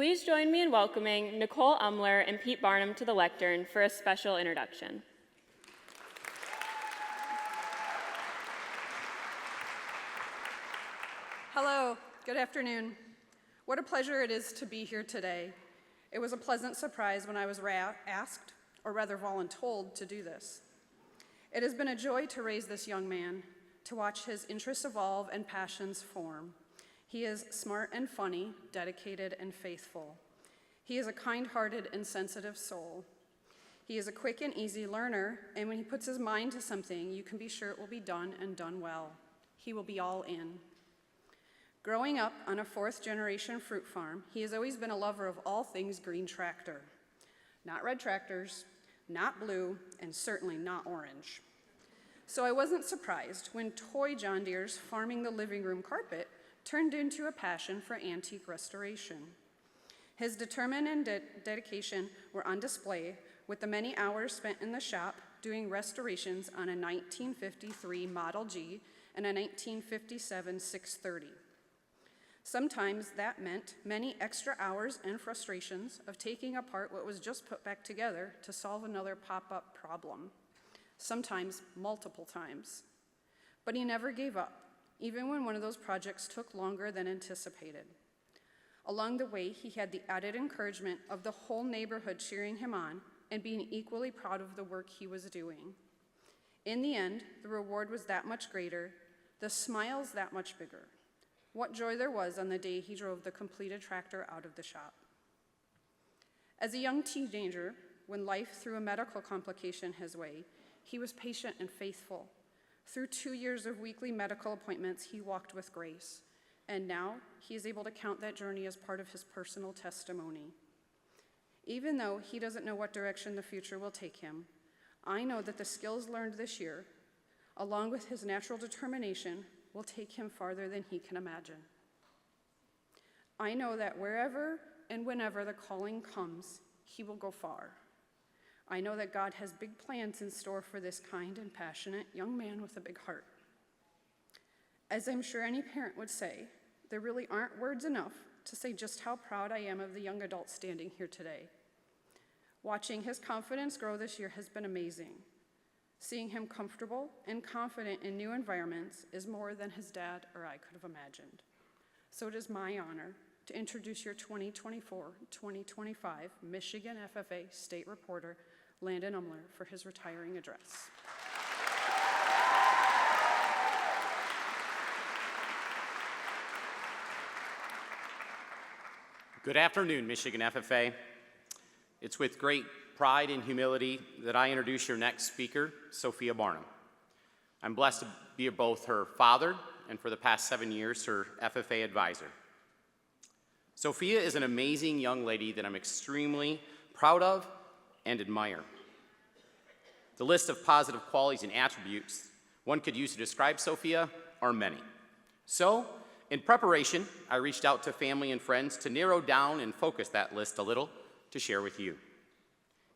Please join me in welcoming Nicole Umlor and Pete Barnum to the lectern for a special introduction. Hello, good afternoon. What a pleasure it is to be here today. It was a pleasant surprise when I was asked, or rather voluntold, to do this. It has been a joy to raise this young man, to watch his interests evolve and passions form. He is smart and funny, dedicated and faithful. He is a kind-hearted and sensitive soul. He is a quick and easy learner, and when he puts his mind to something, you can be sure it will be done and done well. He will be all in. Growing up on a fourth-generation fruit farm, he has always been a lover of all things green tractor. Not red tractors, not blue, and certainly not orange. So I wasn't surprised when toy John Deere's farming the living room carpet turned into a passion for antique restoration. His determination and dedication were on display, with the many hours spent in the shop doing restorations on a 1953 Model G and a 1957 630. Sometimes that meant many extra hours and frustrations of taking apart what was just put back together to solve another pop-up problem, sometimes multiple times. But he never gave up, even when one of those projects took longer than anticipated. Along the way, he had the added encouragement of the whole neighborhood cheering him on and being equally proud of the work he was doing. In the end, the reward was that much greater, the smiles that much bigger. What joy there was on the day he drove the completed tractor out of the shop. As a young teenager, when life threw a medical complication his way, he was patient and faithful. Through 2 years of weekly medical appointments, he walked with grace. And now he is able to count that journey as part of his personal testimony. Even though he doesn't know what direction the future will take him, I know that the skills learned this year, along with his natural determination, will take him farther than he can imagine. I know that wherever and whenever the calling comes, he will go far. I know that God has big plans in store for this kind and passionate young man with a big heart. As I'm sure any parent would say, there really aren't words enough to say just how proud I am of the young adult standing here today. Watching his confidence grow this year has been amazing. Seeing him comfortable and confident in new environments is more than his dad or I could have imagined. So it is my honor to introduce your 2024-2025 Michigan FFA State Reporter, Landon Umlor, for his retiring address. Good afternoon, Michigan FFA. It's with great pride and humility that I introduce your next speaker, Sophia Barnum. I'm blessed to be both her father and for the past 7 years, her FFA advisor. Sophia is an amazing young lady that I'm extremely proud of and admire. The list of positive qualities and attributes one could use to describe Sophia are many. So, in preparation, I reached out to family and friends to narrow down and focus that list a little to share with you.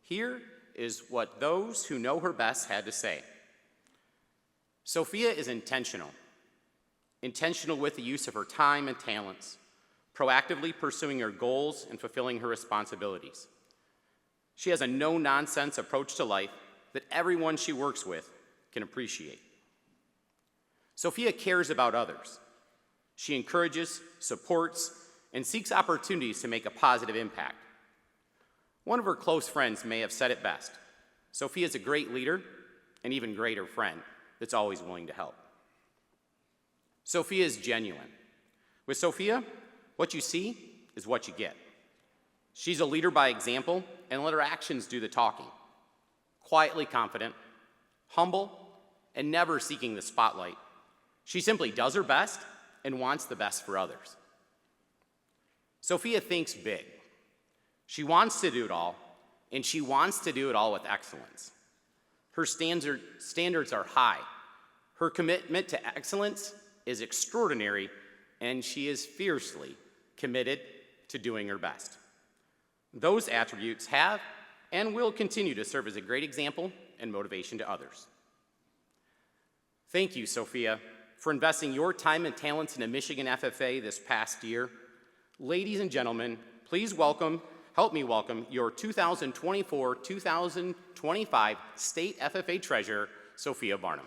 Here is what those who know her best had to say. Sophia is intentional with the use of her time and talents, proactively pursuing her goals and fulfilling her responsibilities. She has a no-nonsense approach to life that everyone she works with can appreciate. Sophia cares about others. She encourages, supports, and seeks opportunities to make a positive impact. One of her close friends may have said it best. Sophia is a great leader, an even greater friend that's always willing to help. Sophia is genuine. With Sophia, what you see is what you get. She's a leader by example and let her actions do the talking. Quietly confident, humble, and never seeking the spotlight. She simply does her best and wants the best for others. Sophia thinks big. She wants to do it all, and she wants to do it all with excellence. Her standards are high. Her commitment to excellence is extraordinary, and she is fiercely committed to doing her best. Those attributes have and will continue to serve as a great example and motivation to others. Thank you, Sophia, for investing your time and talents in a Michigan FFA this past year. Ladies and gentlemen, please help me welcome your 2024-2025 State FFA Treasurer, Sophia Barnum.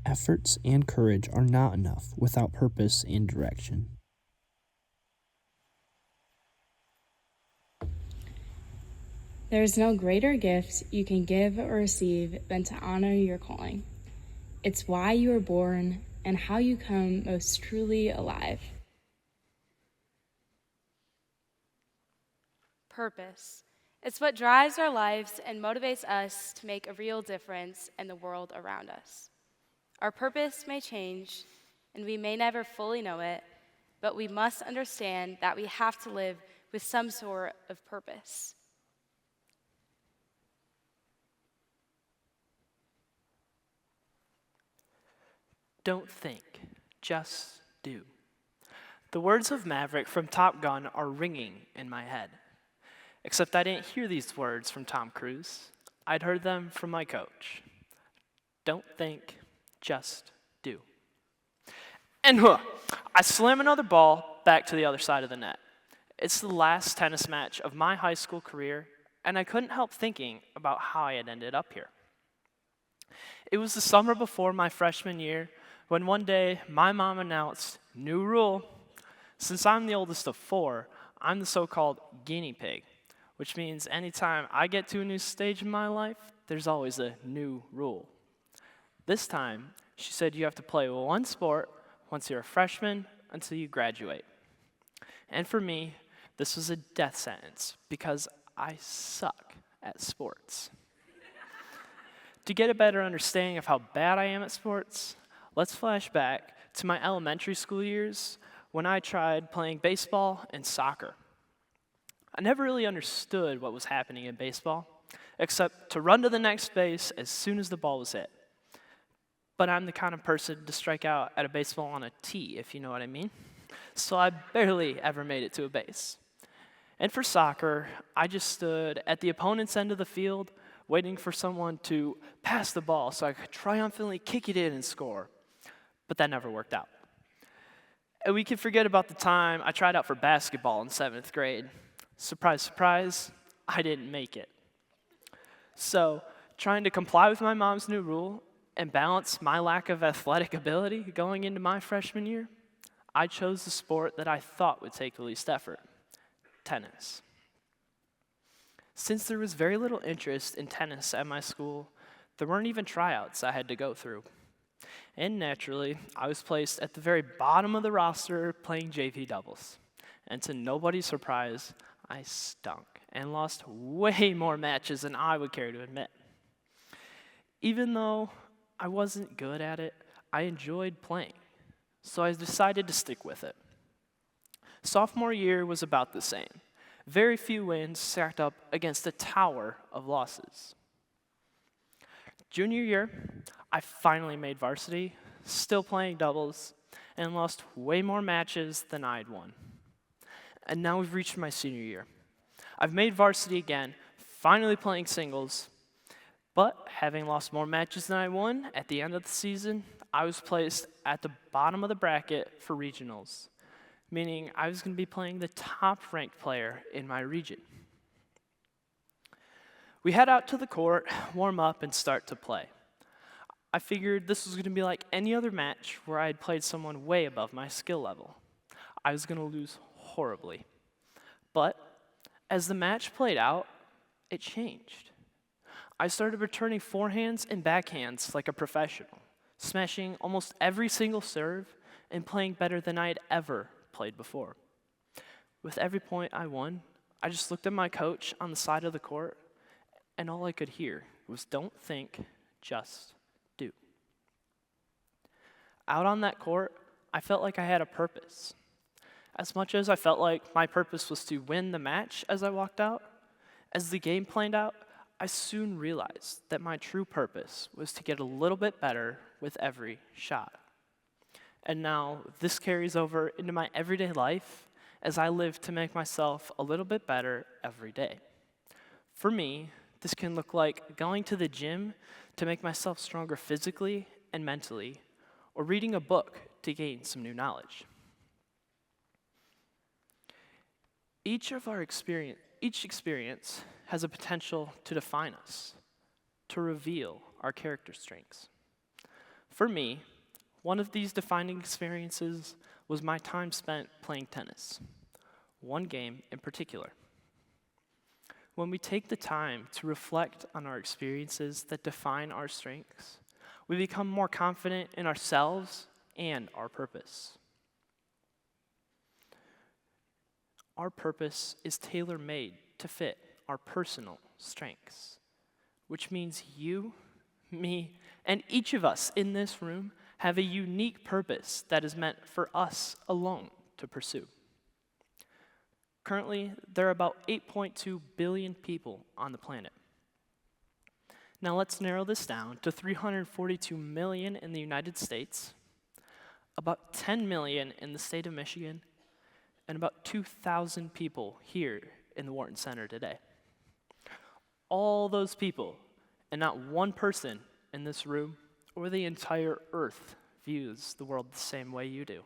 Efforts and courage are not enough without purpose and direction. There is no greater gift you can give or receive than to honor your calling. It's why you were born and how you come most truly alive. Purpose. It's what drives our lives and motivates us to make a real difference in the world around us. Our purpose may change, and we may never fully know it, but we must understand that we have to live with some sort of purpose. Don't think, just do. The words of Maverick from Top Gun are ringing in my head. Except I didn't hear these words from Tom Cruise. I'd heard them from my coach. Don't think, just do. And I slam another ball back to the other side of the net. It's the last tennis match of my high school career, and I couldn't help thinking about how I had ended up here. It was the summer before my freshman year when one day my mom announced, new rule. Since I'm the oldest of 4, I'm the so-called guinea pig, which means anytime I get to a new stage in my life, there's always a new rule. This time, she said you have to play one sport once you're a freshman until you graduate. And for me, this was a death sentence because I suck at sports. To get a better understanding of how bad I am at sports, let's flash back to my elementary school years when I tried playing baseball and soccer. I never really understood what was happening in baseball, except to run to the next base as soon as the ball was hit. But I'm the kind of person to strike out at a baseball on a tee, if you know what I mean. So I barely ever made it to a base. And for soccer, I just stood at the opponent's end of the field, waiting for someone to pass the ball so I could triumphantly kick it in and score. But that never worked out. And we can forget about the time I tried out for basketball in 7th grade. Surprise, surprise, I didn't make it. So, trying to comply with my mom's new rule and balance my lack of athletic ability going into my freshman year, I chose the sport that I thought would take the least effort, tennis. Since there was very little interest in tennis at my school, there weren't even tryouts I had to go through. And naturally, I was placed at the very bottom of the roster playing JV doubles. And to nobody's surprise, I stunk and lost way more matches than I would care to admit. Even though I wasn't good at it, I enjoyed playing, so I decided to stick with it. Sophomore year was about the same. Very few wins stacked up against a tower of losses. Junior year, I finally made varsity, still playing doubles, and lost way more matches than I'd won. And now we've reached my senior year. I've made varsity again, finally playing singles, but having lost more matches than I won, at the end of the season, I was placed at the bottom of the bracket for regionals, meaning I was going to be playing the top-ranked player in my region. We head out to the court, warm up, and start to play. I figured this was going to be like any other match where I had played someone way above my skill level. I was going to lose horribly. But as the match played out, it changed. I started returning forehands and backhands like a professional, smashing almost every single serve and playing better than I had ever played before. With every point I won, I just looked at my coach on the side of the court, and all I could hear was, "Don't think, just do." Out on that court, I felt like I had a purpose. As much as I felt like my purpose was to win the match as I walked out, as the game played out, I soon realized that my true purpose was to get a little bit better with every shot. And now this carries over into my everyday life as I live to make myself a little bit better every day. For me, this can look like going to the gym to make myself stronger physically and mentally, or reading a book to gain some new knowledge. Each experience has a potential to define us, to reveal our character strengths. For me, one of these defining experiences was my time spent playing tennis, one game in particular. When we take the time to reflect on our experiences that define our strengths, we become more confident in ourselves and our purpose. Our purpose is tailor-made to fit our personal strengths, which means you, me, and each of us in this room have a unique purpose that is meant for us alone to pursue. Currently, there are about 8.2 billion people on the planet. Now let's narrow this down to 342 million in the United States, about 10 million in the state of Michigan, and about 2,000 people here in the Wharton Center today. All those people, and not one person in this room or the entire earth views the world the same way you do.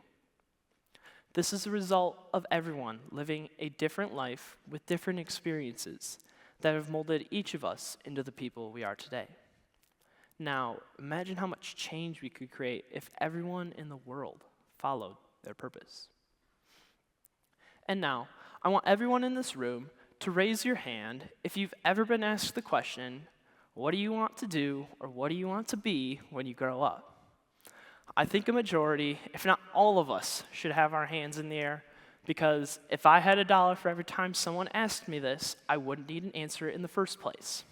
This is a result of everyone living a different life with different experiences that have molded each of us into the people we are today. Now, imagine how much change we could create if everyone in the world followed their purpose. And now, I want everyone in this room to raise your hand if you've ever been asked the question, what do you want to do or what do you want to be when you grow up? I think a majority, if not all of us, should have our hands in the air, because if I had $1 for every time someone asked me this, I wouldn't need an answer in the first place.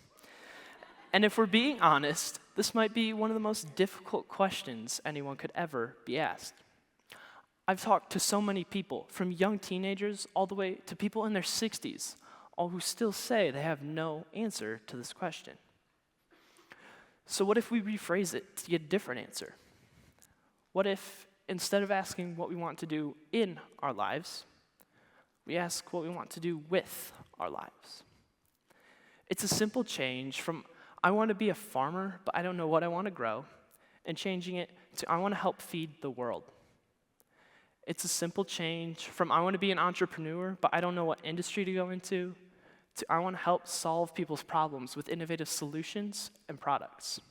And if we're being honest, this might be one of the most difficult questions anyone could ever be asked. I've talked to so many people, from young teenagers all the way to people in their 60s, all who still say they have no answer to this question. So what if we rephrase it to get a different answer? What if, instead of asking what we want to do in our lives, we ask what we want to do with our lives? It's a simple change from, I want to be a farmer, but I don't know what I want to grow, and changing it to, I want to help feed the world. It's a simple change from, I want to be an entrepreneur, but I don't know what industry to go into, to, I want to help solve people's problems with innovative solutions and products.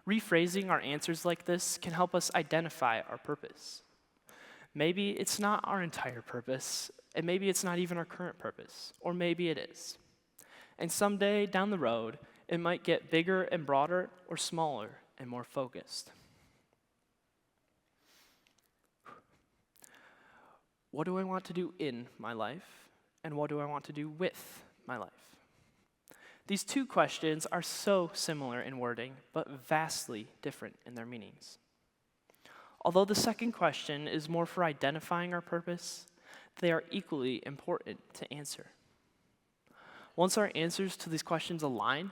Rephrasing our answers like this can help us identify our purpose. Maybe it's not our entire purpose, and maybe it's not even our current purpose, or maybe it is. And someday down the road, it might get bigger and broader, or smaller and more focused. What do I want to do in my life, and what do I want to do with my life? These two questions are so similar in wording, but vastly different in their meanings. Although the second question is more for identifying our purpose, they are equally important to answer. Once our answers to these questions align,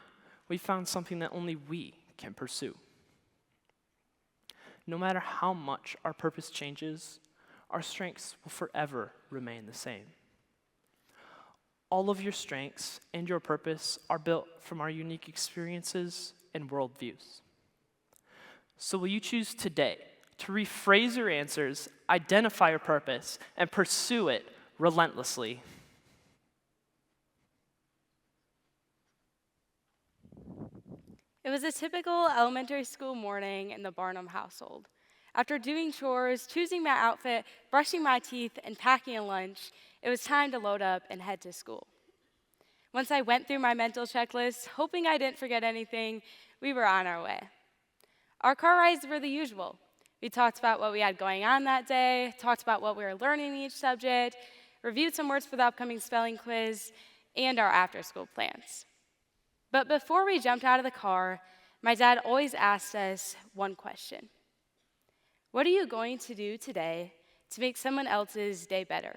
we found something that only we can pursue. No matter how much our purpose changes, our strengths will forever remain the same. All of your strengths and your purpose are built from our unique experiences and worldviews. So will you choose today to rephrase your answers, identify your purpose, and pursue it relentlessly? It was a typical elementary school morning in the Barnum household. After doing chores, choosing my outfit, brushing my teeth, and packing a lunch, it was time to load up and head to school. Once I went through my mental checklist, hoping I didn't forget anything, we were on our way. Our car rides were the usual. We talked about what we had going on that day, talked about what we were learning in each subject, reviewed some words for the upcoming spelling quiz, and our after-school plans. But before we jumped out of the car, my dad always asked us one question. What are you going to do today to make someone else's day better?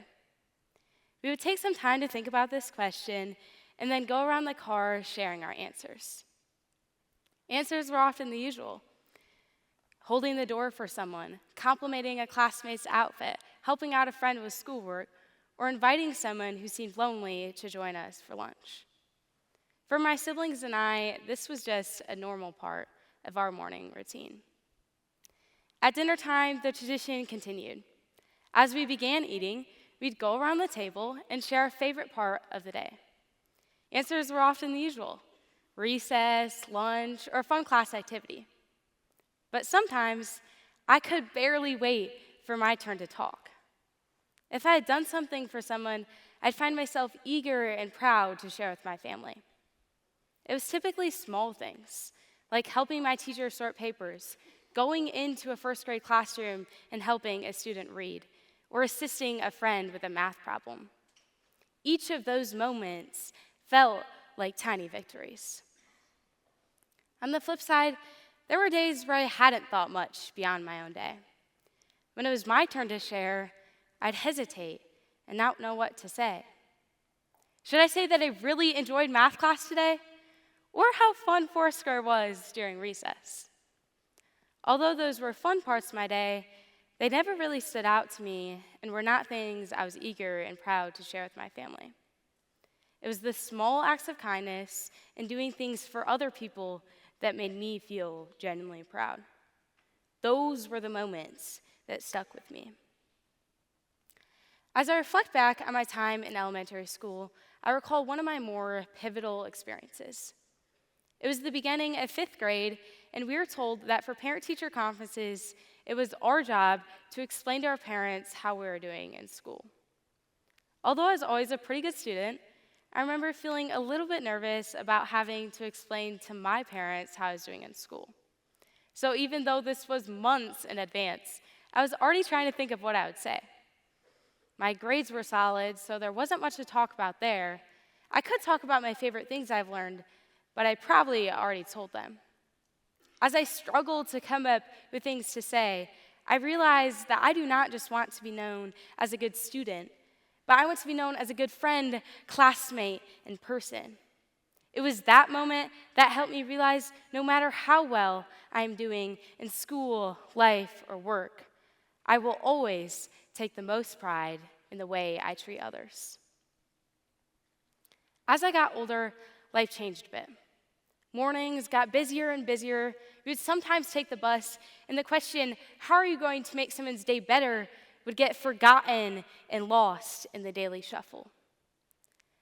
We would take some time to think about this question, and then go around the car sharing our answers. Answers were often the usual: holding the door for someone, complimenting a classmate's outfit, helping out a friend with schoolwork, or inviting someone who seemed lonely to join us for lunch. For my siblings and I, this was just a normal part of our morning routine. At dinner time, the tradition continued. As we began eating, we'd go around the table and share our favorite part of the day. Answers were often the usual: recess, lunch, or a fun class activity. But sometimes, I could barely wait for my turn to talk. If I had done something for someone, I'd find myself eager and proud to share with my family. It was typically small things, like helping my teacher sort papers, going into a first grade classroom and helping a student read, or assisting a friend with a math problem. Each of those moments felt like tiny victories. On the flip side, there were days where I hadn't thought much beyond my own day. When it was my turn to share, I'd hesitate and not know what to say. Should I say that I really enjoyed math class today? Or how fun Foursquare was during recess? Although those were fun parts of my day, they never really stood out to me and were not things I was eager and proud to share with my family. It was the small acts of kindness and doing things for other people that made me feel genuinely proud. Those were the moments that stuck with me. As I reflect back on my time in elementary school, I recall one of my more pivotal experiences. It was the beginning of 5th grade, and we were told that for parent-teacher conferences, it was our job to explain to our parents how we were doing in school. Although I was always a pretty good student, I remember feeling a little bit nervous about having to explain to my parents how I was doing in school. So even though this was months in advance, I was already trying to think of what I would say. My grades were solid, so there wasn't much to talk about there. I could talk about my favorite things I've learned, but I probably already told them. As I struggled to come up with things to say, I realized that I do not just want to be known as a good student, but I want to be known as a good friend, classmate, and person. It was that moment that helped me realize no matter how well I am doing in school, life, or work, I will always take the most pride in the way I treat others. As I got older, life changed a bit. Mornings got busier and busier. We would sometimes take the bus, and the question, how are you going to make someone's day better, would get forgotten and lost in the daily shuffle.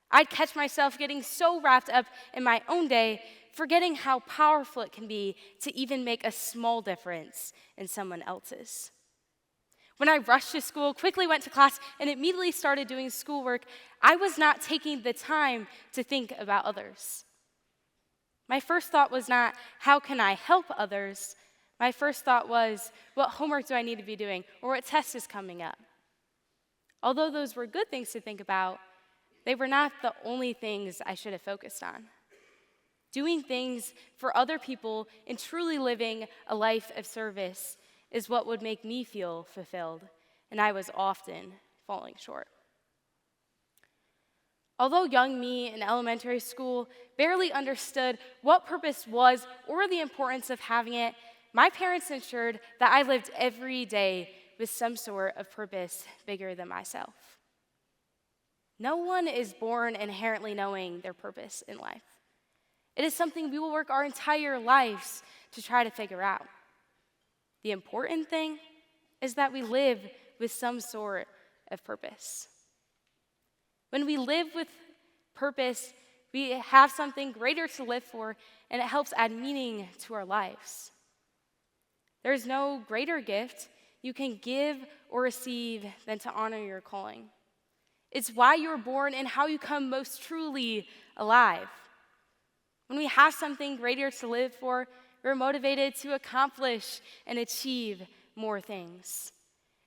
I'd catch myself getting so wrapped up in my own day, forgetting how powerful it can be to even make a small difference in someone else's. When I rushed to school, quickly went to class, and immediately started doing schoolwork, I was not taking the time to think about others. My first thought was not, how can I help others? My first thought was, what homework do I need to be doing, or what test is coming up? Although those were good things to think about, they were not the only things I should have focused on. Doing things for other people and truly living a life of service is what would make me feel fulfilled, and I was often falling short. Although young me in elementary school barely understood what purpose was or the importance of having it, my parents ensured that I lived every day with some sort of purpose bigger than myself. No one is born inherently knowing their purpose in life. It is something we will work our entire lives to try to figure out. The important thing is that we live with some sort of purpose. When we live with purpose, we have something greater to live for, and it helps add meaning to our lives. There's no greater gift you can give or receive than to honor your calling. It's why you were born and how you come most truly alive. When we have something greater to live for, we're motivated to accomplish and achieve more things.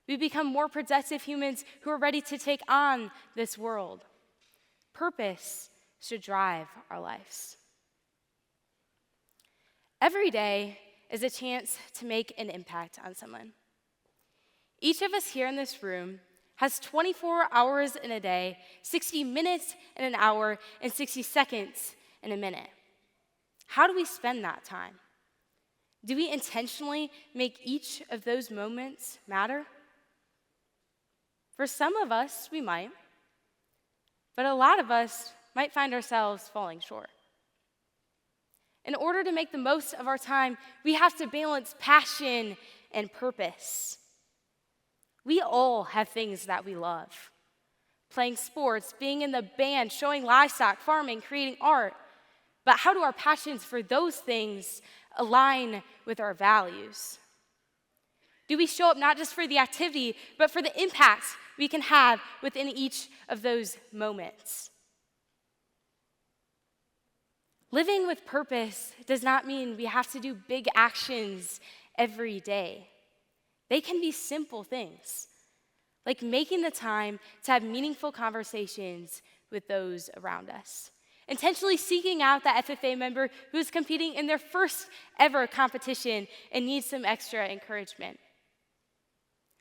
We become more productive humans who are ready to take on this world. Purpose should drive our lives. Every day is a chance to make an impact on someone. Each of us here in this room has 24 hours in a day, 60 minutes in an hour, and 60 seconds in a minute. How do we spend that time? Do we intentionally make each of those moments matter? For some of us, we might, but a lot of us might find ourselves falling short. In order to make the most of our time, we have to balance passion and purpose. We all have things that we love. Playing sports, being in the band, showing livestock, farming, creating art. But how do our passions for those things align with our values? Do we show up not just for the activity, but for the impact we can have within each of those moments? Living with purpose does not mean we have to do big actions every day. They can be simple things, like making the time to have meaningful conversations with those around us. Intentionally seeking out that FFA member who is competing in their first ever competition and needs some extra encouragement.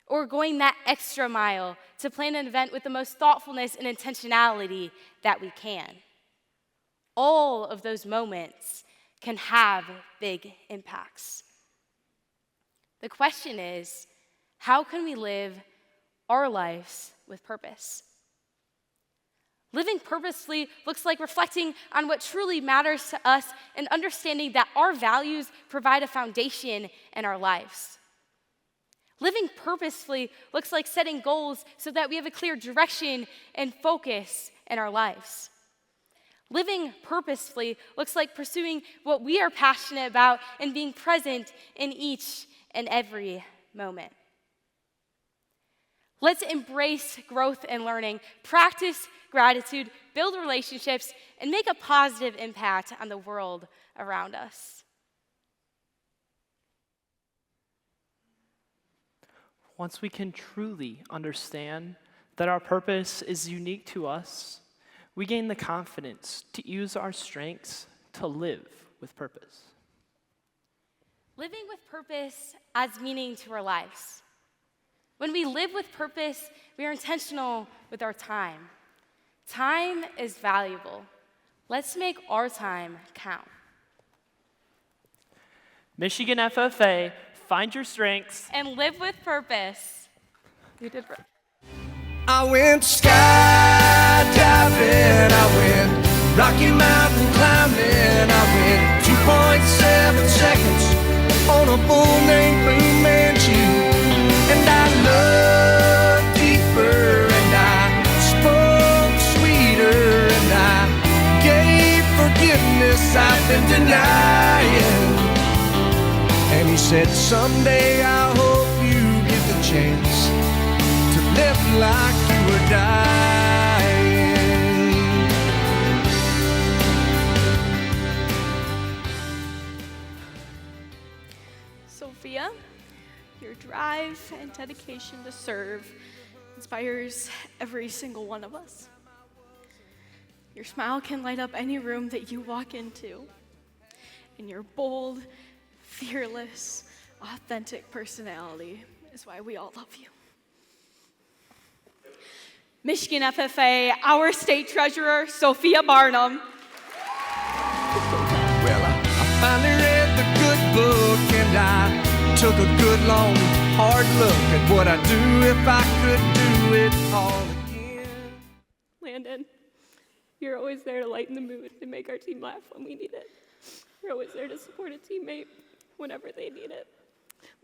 Or going that extra mile to plan an event with the most thoughtfulness and intentionality that we can. All of those moments can have big impacts. The question is, how can we live our lives with purpose? Living purposefully looks like reflecting on what truly matters to us and understanding that our values provide a foundation in our lives. Living purposefully looks like setting goals so that we have a clear direction and focus in our lives. Living purposefully looks like pursuing what we are passionate about and being present in each and every moment. Let's embrace growth and learning, practice gratitude, build relationships, and make a positive impact on the world around us. Once we can truly understand that our purpose is unique to us, we gain the confidence to use our strengths to live with purpose. Living with purpose adds meaning to our lives. When we live with purpose, we are intentional with our time. Time is valuable. Let's make our time count. Michigan FFA, find your strengths And live with purpose. You did right. I went skydiving, I went Rocky Mountain climbing, I went 2.7 seconds on a bull named Blue Manchu, and I looked deeper and I spoke sweeter and I gave forgiveness I've been denying. And he said, someday I hope you get the chance to live like you were dying. Sophia, your drive and dedication to serve inspires every single one of us. Your smile can light up any room that you walk into, and your bold, fearless, authentic personality is why we all love you. Michigan FFA, our state treasurer, Sophia Barnum. Well, I finally read the good book and I took a good, long, hard look at what I'd do if I could do it all again. Landon, you're always there to lighten the mood and make our team laugh when we need it. You're always there to support a teammate whenever they need it.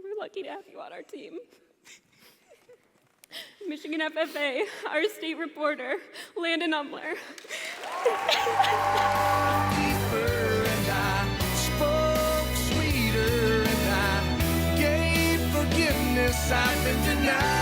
We're lucky to have you on our team. Michigan FFA, our state reporter, Landon Umlor. Deeper and I spoke sweeter and I gave forgiveness I've been denied.